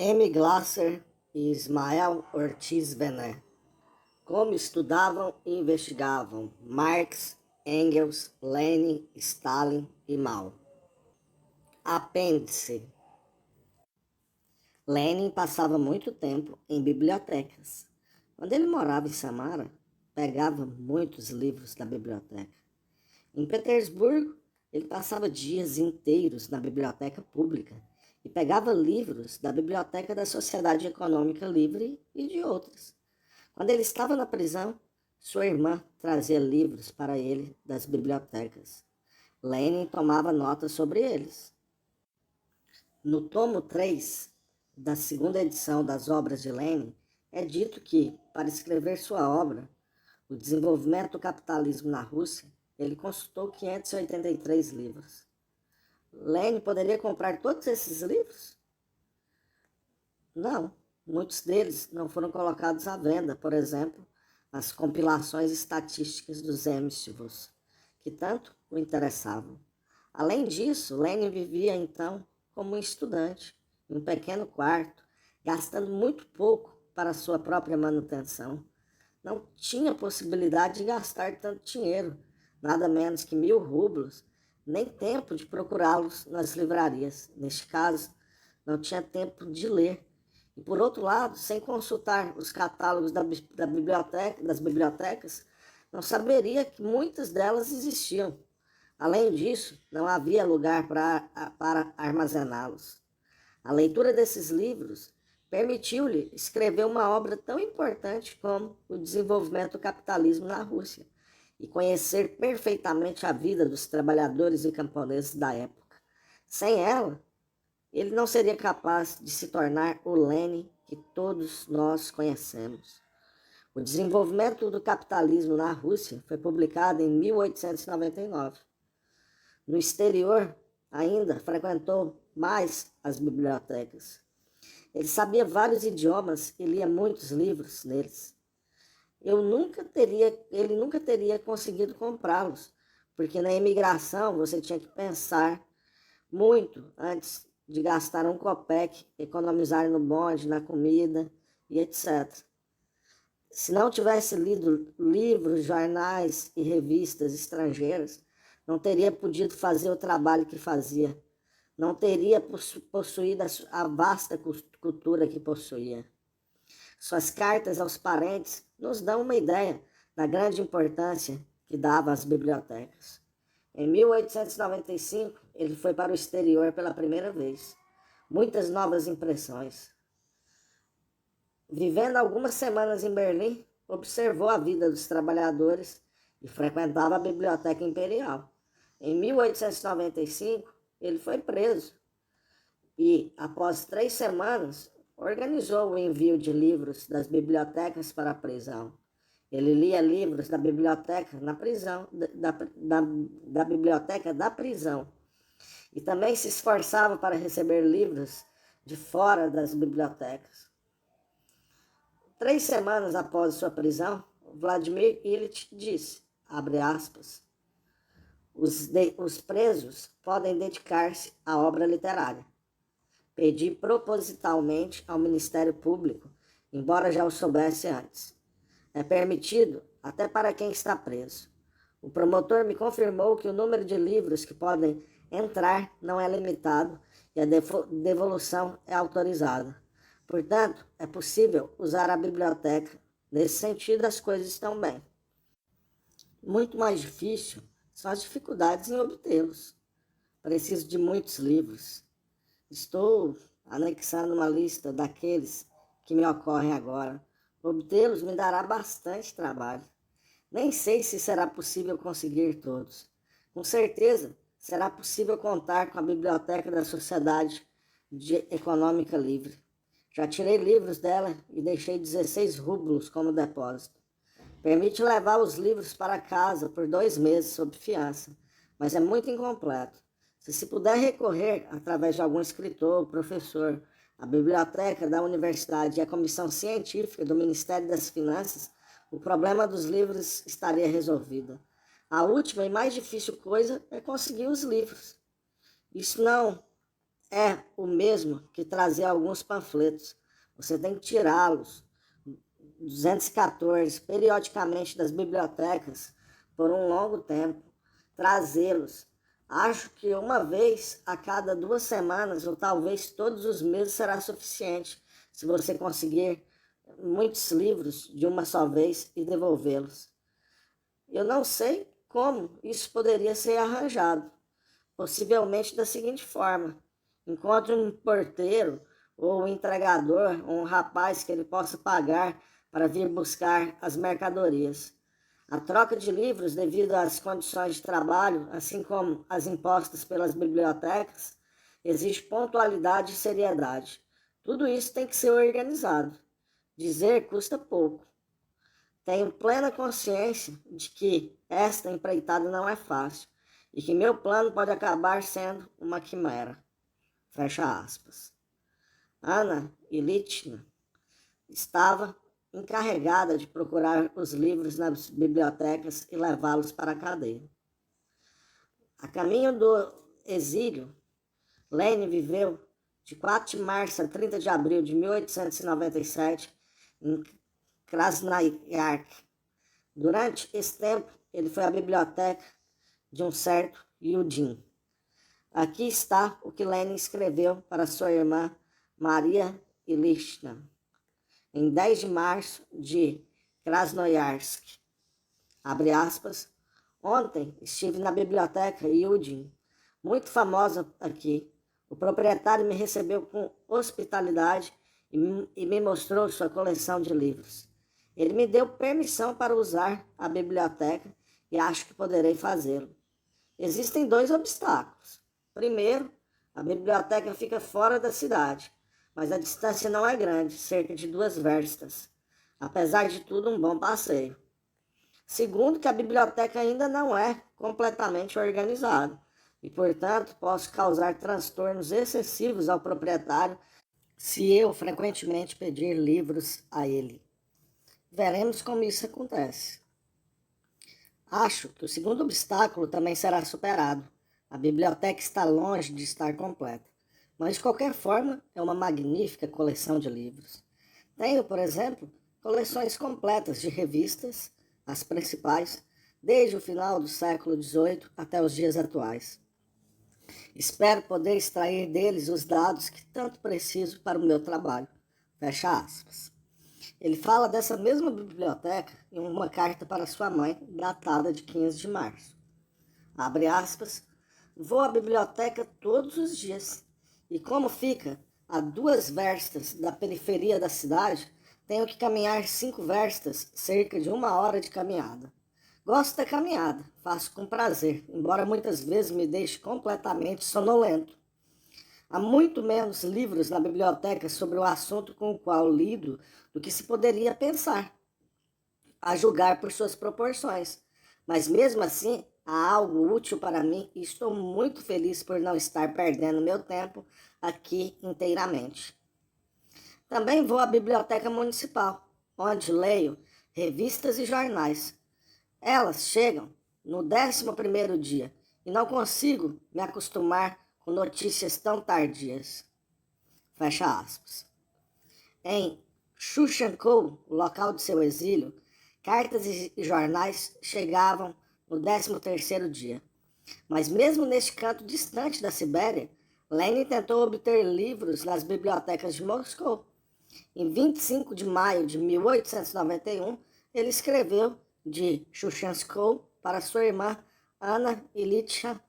M. Glasser e Ismael Ortiz Bené. Como estudavam e investigavam Marx, Engels, Lenin, Stalin e Mao. Apêndice. Lenin passava muito tempo em bibliotecas. Quando ele morava em Samara, pegava muitos livros da biblioteca. Em Petersburgo, ele passava dias inteiros na biblioteca pública e pegava livros da Biblioteca da Sociedade Econômica Livre e de outras. Quando ele estava na prisão, sua irmã trazia livros para ele das bibliotecas. Lenin tomava notas sobre eles. No tomo 3 da segunda edição das obras de Lenin, é dito que, para escrever sua obra, O Desenvolvimento do Capitalismo na Rússia, ele consultou 583 livros. Lenin poderia comprar todos esses livros? Não, muitos deles não foram colocados à venda, por exemplo, as compilações estatísticas dos Zemstvos, que tanto o interessavam. Além disso, Lenin vivia então como um estudante, em um pequeno quarto, gastando muito pouco para sua própria manutenção. Não tinha possibilidade de gastar tanto dinheiro, nada menos que 1000 rublos, nem tempo de procurá-los nas livrarias. Neste caso, não tinha tempo de ler. E, por outro lado, sem consultar os catálogos das bibliotecas, não saberia que muitas delas existiam. Além disso, não havia lugar para armazená-los. A leitura desses livros permitiu-lhe escrever uma obra tão importante como O Desenvolvimento do Capitalismo na Rússia e conhecer perfeitamente a vida dos trabalhadores e camponeses da época. Sem ela, ele não seria capaz de se tornar o Lenin que todos nós conhecemos. O Desenvolvimento do Capitalismo na Rússia foi publicado em 1899. No exterior, ainda frequentou mais as bibliotecas. Ele sabia vários idiomas e lia muitos livros neles. Ele nunca teria conseguido comprá-los, porque na imigração você tinha que pensar muito antes de gastar um copeque, economizar no bonde, na comida e etc. Se não tivesse lido livros, jornais e revistas estrangeiras, não teria podido fazer o trabalho que fazia. Não teria possuído a vasta cultura que possuía. Suas cartas aos parentes nos dão uma ideia da grande importância que dava às bibliotecas. Em 1895, ele foi para o exterior pela primeira vez. Muitas novas impressões. Vivendo algumas semanas em Berlim, observou a vida dos trabalhadores e frequentava a Biblioteca Imperial. Em 1895, ele foi preso e, após 3 semanas, organizou o envio de livros das bibliotecas para a prisão. Ele lia livros da biblioteca na prisão, da biblioteca da prisão, e também se esforçava para receber livros de fora das bibliotecas. 3 semanas após sua prisão, Vladimir Ilyich disse, abre aspas, os presos podem dedicar-se à obra literária. Pedi propositalmente ao Ministério Público, embora já o soubesse antes. É permitido até para quem está preso. O promotor me confirmou que o número de livros que podem entrar não é limitado e a devolução é autorizada. Portanto, é possível usar a biblioteca. Nesse sentido, as coisas estão bem. Muito mais difícil são as dificuldades em obtê-los. Preciso de muitos livros. Estou anexando uma lista daqueles que me ocorrem agora. Obtê-los me dará bastante trabalho. Nem sei se será possível conseguir todos. Com certeza, será possível contar com a Biblioteca da Sociedade Econômica Livre. Já tirei livros dela e deixei 16 rublos como depósito. Permite levar os livros para casa por 2 meses sob fiança, mas é muito incompleto. Se puder recorrer, através de algum escritor ou professor, à biblioteca da universidade e à comissão científica do Ministério das Finanças, o problema dos livros estaria resolvido. A última e mais difícil coisa é conseguir os livros. Isso não é o mesmo que trazer alguns panfletos. Você tem que tirá-los 214 periodicamente das bibliotecas por um longo tempo, trazê-los. Acho que uma vez a cada 2 semanas, ou talvez todos os meses, será suficiente, se você conseguir muitos livros de uma só vez e devolvê-los. Eu não sei como isso poderia ser arranjado, possivelmente da seguinte forma: encontre um porteiro ou um entregador ou um rapaz que ele possa pagar para vir buscar as mercadorias. A troca de livros, devido às condições de trabalho, assim como as impostas pelas bibliotecas, exige pontualidade e seriedade. Tudo isso tem que ser organizado. Dizer custa pouco. Tenho plena consciência de que esta empreitada não é fácil e que meu plano pode acabar sendo uma quimera. Fecha aspas. Anna Ilitchna estava encarregada de procurar os livros nas bibliotecas e levá-los para a cadeia. A caminho do exílio, Lenin viveu de 4 de março a 30 de abril de 1897 em Krasnoyarsk. Durante esse tempo, ele foi à biblioteca de um certo Yudin. Aqui está o que Lenin escreveu para sua irmã Maria Ilitchna. Em 10 de março de Krasnoyarsk, abre aspas, ontem estive na biblioteca Yudin, muito famosa aqui. O proprietário me recebeu com hospitalidade e me mostrou sua coleção de livros. Ele me deu permissão para usar a biblioteca e acho que poderei fazê-lo. Existem 2 obstáculos. Primeiro, a biblioteca fica fora da cidade, mas a distância não é grande, cerca de 2 verstas. Apesar de tudo, um bom passeio. Segundo, que a biblioteca ainda não é completamente organizada e, portanto, posso causar transtornos excessivos ao proprietário se eu frequentemente pedir livros a ele. Veremos como isso acontece. Acho que o segundo obstáculo também será superado. A biblioteca está longe de estar completa, mas de qualquer forma é uma magnífica coleção de livros. Tenho, por exemplo, coleções completas de revistas, as principais, desde o final do século XVIII até os dias atuais. Espero poder extrair deles os dados que tanto preciso para o meu trabalho. Fecha aspas. Ele fala dessa mesma biblioteca em uma carta para sua mãe, datada de 15 de março. Abre aspas, vou à biblioteca todos os dias e como fica a 2 verstas da periferia da cidade, tenho que caminhar 5 verstas, cerca de 1 hora de caminhada. Gosto da caminhada, faço com prazer, embora muitas vezes me deixe completamente sonolento. Há muito menos livros na biblioteca sobre o assunto com o qual lido do que se poderia pensar, a julgar por suas proporções. Mas mesmo assim, há algo útil para mim e estou muito feliz por não estar perdendo meu tempo aqui inteiramente. Também vou à biblioteca municipal, onde leio revistas e jornais. Elas chegam no 11º dia e não consigo me acostumar com notícias tão tardias. Fecha aspas. Em Shushankou, o local de seu exílio, cartas e jornais chegavam no 13º dia. Mas mesmo neste canto distante da Sibéria, Lenin tentou obter livros nas bibliotecas de Moscou. Em 25 de maio de 1891, ele escreveu de Shushankou para sua irmã Anna Ilitchna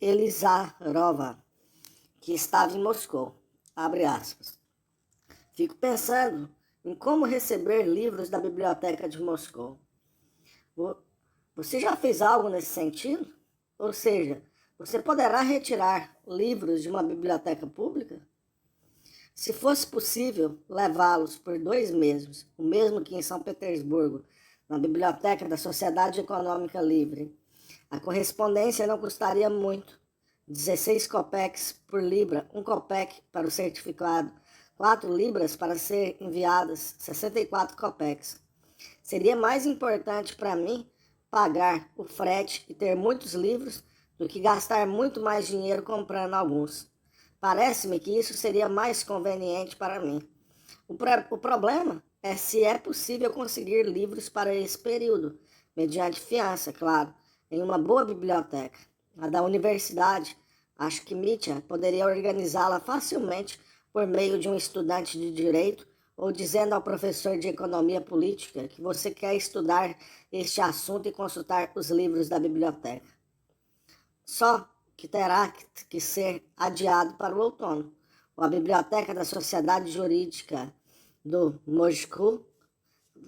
Elizarova, que estava em Moscou. Abre aspas. Fico pensando em como receber livros da biblioteca de Moscou. Você já fez algo nesse sentido? Ou seja, você poderá retirar livros de uma biblioteca pública? Se fosse possível levá-los por 2 meses, o mesmo que em São Petersburgo, na biblioteca da Sociedade Econômica Livre, a correspondência não custaria muito, 16 kopecks por libra, 1 kopek para o certificado, 4 libras para ser enviadas, 64 kopecks. Seria mais importante para mim pagar o frete e ter muitos livros do que gastar muito mais dinheiro comprando alguns. Parece-me que isso seria mais conveniente para mim. O problema é se é possível conseguir livros para esse período, mediante fiança, claro, em uma boa biblioteca. A da universidade, acho que Mitchell poderia organizá-la facilmente por meio de um estudante de direito ou dizendo ao professor de economia política que você quer estudar este assunto e consultar os livros da biblioteca. Só que terá que ser adiado para o outono. Ou a biblioteca da Sociedade Jurídica do Moscou,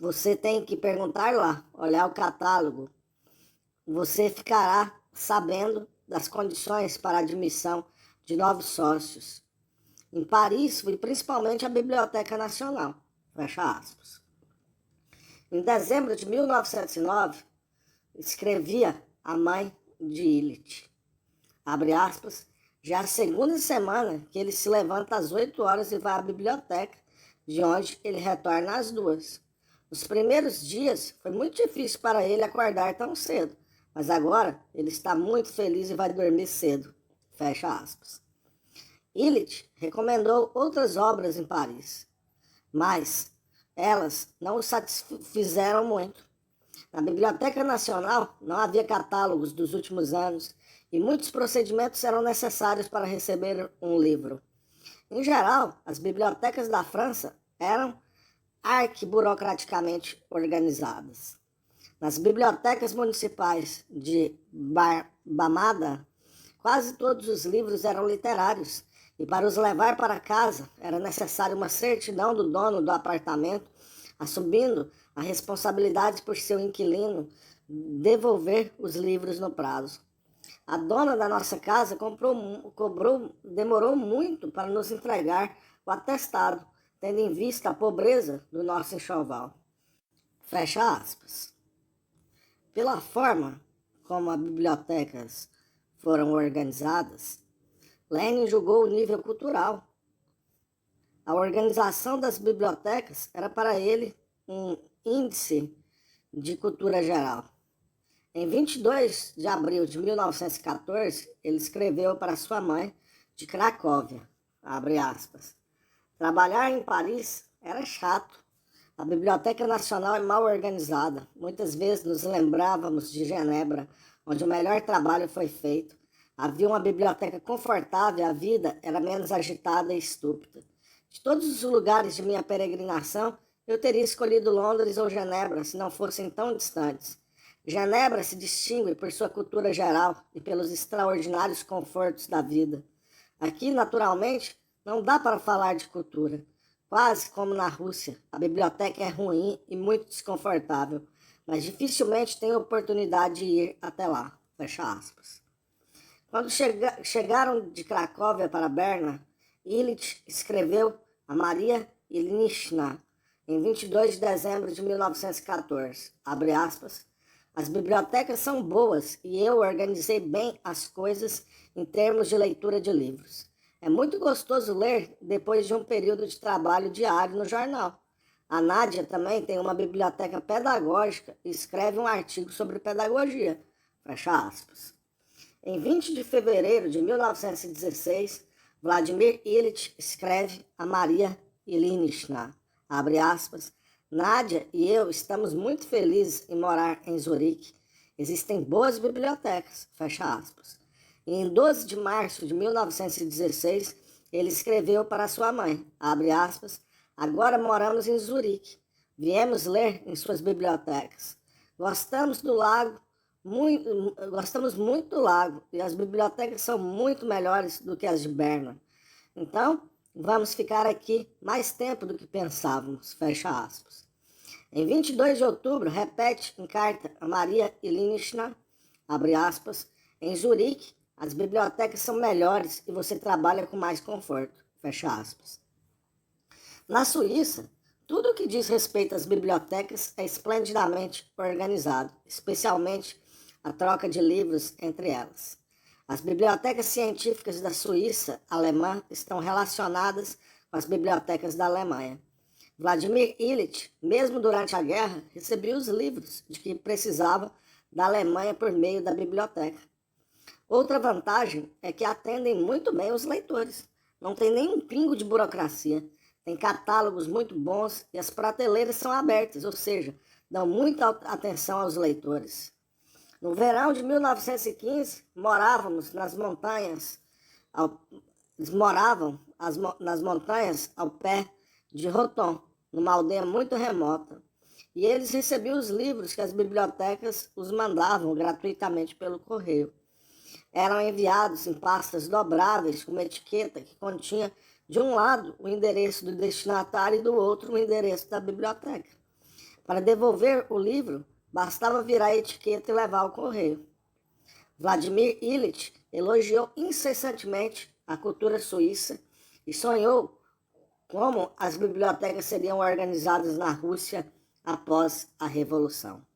você tem que perguntar lá, olhar o catálogo. Você ficará sabendo das condições para a admissão de novos sócios. Em Paris, fui principalmente à Biblioteca Nacional. Fecha aspas. Em dezembro de 1909, escrevia a mãe de Illich. Abre aspas. Já a segunda semana que ele se levanta às 8 horas e vai à biblioteca, de onde ele retorna às 2. Nos primeiros dias foi muito difícil para ele acordar tão cedo, mas agora ele está muito feliz e vai dormir cedo. Fecha aspas. Illich recomendou outras obras em Paris, mas elas não o satisfizeram muito. Na Biblioteca Nacional não havia catálogos dos últimos anos e muitos procedimentos eram necessários para receber um livro. Em geral, as bibliotecas da França eram arquiburocraticamente organizadas. Nas bibliotecas municipais de Bamada, quase todos os livros eram literários e para os levar para casa era necessário uma certidão do dono do apartamento, assumindo a responsabilidade por seu inquilino devolver os livros no prazo. A dona da nossa casa demorou muito para nos entregar o atestado, tendo em vista a pobreza do nosso enxoval. Fecha aspas. Pela forma como as bibliotecas foram organizadas, Lenin julgou o nível cultural. A organização das bibliotecas era para ele um índice de cultura geral. Em 22 de abril de 1914, ele escreveu para sua mãe de Cracóvia, abre aspas, trabalhar em Paris era chato. A Biblioteca Nacional é mal organizada. Muitas vezes nos lembrávamos de Genebra, onde o melhor trabalho foi feito. Havia uma biblioteca confortável, a vida era menos agitada e estúpida. De todos os lugares de minha peregrinação, eu teria escolhido Londres ou Genebra, se não fossem tão distantes. Genebra se distingue por sua cultura geral e pelos extraordinários confortos da vida. Aqui, naturalmente, não dá para falar de cultura. Quase como na Rússia, a biblioteca é ruim e muito desconfortável, mas dificilmente tenho oportunidade de ir até lá. Fecha aspas. Quando chegaram de Cracóvia para Berna, Illich escreveu a Maria Ilyinishna em 22 de dezembro de 1914. Abre aspas. As bibliotecas são boas e eu organizei bem as coisas em termos de leitura de livros. É muito gostoso ler depois de um período de trabalho diário no jornal. A Nádia também tem uma biblioteca pedagógica e escreve um artigo sobre pedagogia. Fecha aspas. Em 20 de fevereiro de 1916, Vladimir Illich escreve a Maria Ilyinishna, abre aspas, Nádia e eu estamos muito felizes em morar em Zurique. Existem boas bibliotecas, fecha aspas. E em 12 de março de 1916, ele escreveu para sua mãe, abre aspas, agora moramos em Zurique. Viemos ler em suas bibliotecas. Gostamos muito do lago e as bibliotecas são muito melhores do que as de Berna. Então, vamos ficar aqui mais tempo do que pensávamos, fecha aspas. Em 22 de outubro, repete em carta a Maria Ilyinishna, abre aspas, em Zurique, as bibliotecas são melhores e você trabalha com mais conforto, fecha aspas. Na Suíça, tudo o que diz respeito às bibliotecas é esplendidamente organizado, especialmente a troca de livros entre elas. As bibliotecas científicas da Suíça alemã estão relacionadas com as bibliotecas da Alemanha. Vladimir Illich, mesmo durante a guerra, recebia os livros de que precisava da Alemanha por meio da biblioteca. Outra vantagem é que atendem muito bem os leitores. Não tem nenhum pingo de burocracia. Tem catálogos muito bons e as prateleiras são abertas, ou seja, dão muita atenção aos leitores. No verão de 1915, morávamos nas montanhas, eles moravam nas montanhas ao pé de Roton, numa aldeia muito remota. E eles recebiam os livros que as bibliotecas os mandavam gratuitamente pelo correio. Eram enviados em pastas dobráveis com uma etiqueta que continha de um lado o endereço do destinatário e do outro o endereço da biblioteca. Para devolver o livro, bastava virar a etiqueta e levar ao correio. Vladimir Ilitch elogiou incessantemente a cultura suíça e sonhou como as bibliotecas seriam organizadas na Rússia após a Revolução.